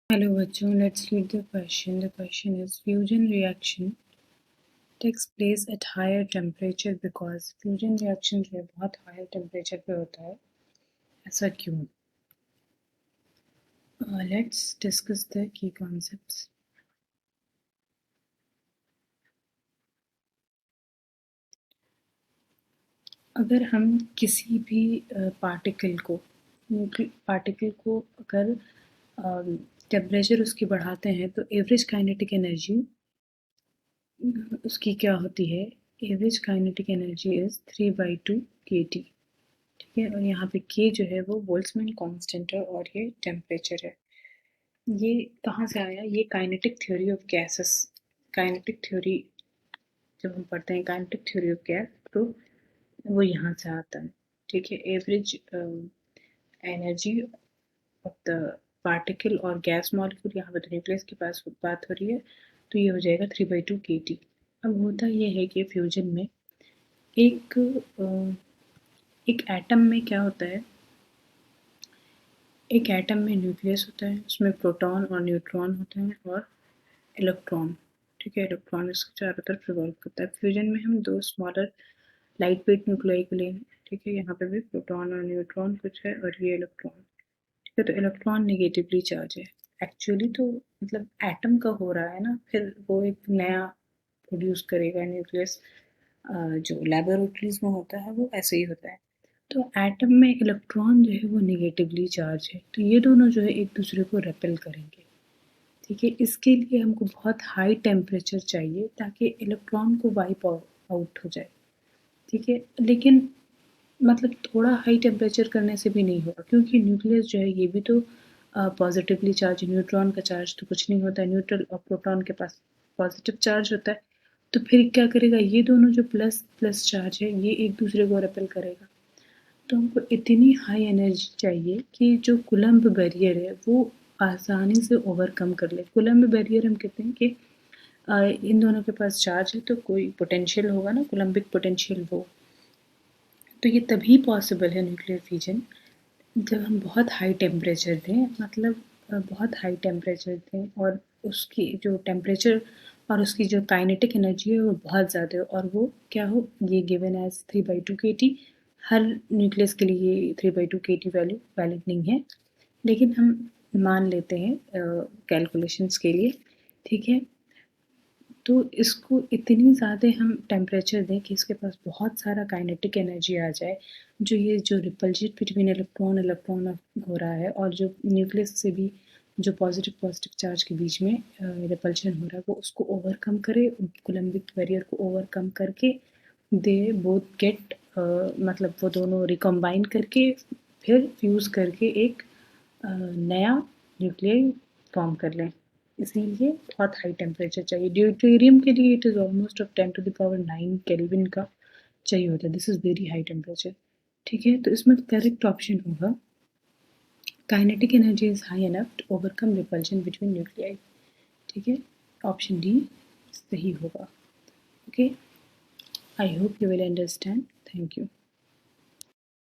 Hello बच्चों, let's read the question. The question is fusion reaction takes place at higher temperature because fusion reaction जो है बहुत higher temperature पे होता है, ऐसा क्यों? Let's discuss the key concepts. अगर हम किसी भी पार्टिकल को अगर टेम्परेचर उसकी बढ़ाते हैं तो एवरेज काइनेटिक एनर्जी उसकी क्या होती है? Average kinetic energy is 3/2 kT. ठीक है, और यहाँ पे K जो है वो बोल्ट्जमैन कांस्टेंट है और ये टेम्परेचर है। ये कहाँ से आया? ये kinetic theory of gases, kinetic theory जब हम पढ़ते हैं काइनेटिक थ्योरी ऑफ गैस तो वो यहाँ से आता है। ठीक है, average energy of the particle और गैस मॉलिक्यूल, यहाँ पे तो न्यूक्लियस के पास बात हो रही है, तो ये हो जाएगा 3/2 kT. अब होता ये है कि फ्यूजन में एक एटम में क्या होता है? एक एटम में न्यूक्लियस होता है, उसमें प्रोटॉन और न्यूट्रॉन होते हैं और इलेक्ट्रॉन. ठीक है, इलेक्ट्रॉन इसके चारों तरफ रिवॉल्व करता है. फ्यूजन में हम दो स्मॉलर लाइट वेट न्यूक्लियाई को लेंगे. ठीक है, यहाँ पे भी प्रोटॉन और न्यूट्रॉन कुछ है और ये इलेक्ट्रॉन. ठीक है, तो इलेक्ट्रॉन नेगेटिवली चार्ज है. एक्चुअली तो मतलब एटम का हो रहा है ना, फिर वो एक नया प्रोड्यूस करेगा न्यूक्लियस. जो लेबोरेटरीज में होता है वो ऐसे ही होता है. तो एटम में इलेक्ट्रॉन जो है वो नेगेटिवली चार्ज है, तो ये दोनों जो है एक दूसरे को रेपेल करेंगे. ठीक है, इसके लिए हमको बहुत हाई टेम्परेचर चाहिए ताकि इलेक्ट्रॉन को वाइप आउट हो जाए. ठीक है, लेकिन मतलब थोड़ा हाई टेम्परेचर करने से भी नहीं होगा, क्योंकि न्यूक्लियस जो है ये भी तो पॉजिटिवली चार्ज, न्यूट्रॉन का चार्ज तो कुछ नहीं होता है, न्यूट्रल और प्रोटॉन के पास पॉजिटिव चार्ज होता है. तो फिर क्या करेगा? ये दोनों जो प्लस प्लस चार्ज है ये एक दूसरे को रेपेल करेगा. तो हमको इतनी हाई एनर्जी चाहिए कि जो कूलम्ब बैरियर है वो आसानी से ओवरकम कर ले. कूलम्ब बैरियर हम कहते हैं कि इन दोनों के पास चार्ज है तो कोई पोटेंशियल होगा ना, कूलम्बिक पोटेंशियल. वो तो ये तभी पॉसिबल है न्यूक्लियर फ्यूजन जब हम बहुत हाई टेम्परेचर दें, मतलब बहुत हाई टेम्परेचर दें और उसकी जो टेम्परेचर और उसकी जो काइनेटिक एनर्जी है वो बहुत ज़्यादा हो, और वो क्या हो? ये गिवन एज 3/2 kT. हर न्यूक्लियस के लिए ये 3/2 kT वैल्यू वैलिड नहीं है, लेकिन हम मान लेते हैं कैलकुलेशंस के लिए. ठीक है, तो इसको इतनी ज़्यादा हम टेम्परेचर दें कि इसके पास बहुत सारा काइनेटिक एनर्जी आ जाए, जो रिपल्शन बिटवीन इलेक्ट्रॉन इलेक्ट्रॉन हो रहा है और जो न्यूक्लियस से भी जो पॉजिटिव चार्ज के बीच में रिपल्शन हो रहा है वो उसको ओवरकम करे, कूलम्बिक बैरियर को ओवरकम करके दे बोथ गेट, मतलब वो दोनों रिकम्बाइन करके फिर फ्यूज़ करके एक नया न्यूक्लियस फॉर्म कर लें. इसीलिए बहुत हाई टेम्परेचर चाहिए. ड्यूटेरियम के लिए it is almost of 10⁹ kelvin का चाहिए होता है. This is very high temperature. ठीक है, तो इसमें करेक्ट ऑप्शन होगा kinetic energy is high enough to overcome repulsion between nuclei. ठीक है, ऑप्शन डी सही होगा. Okay, I hope you will understand. Thank you.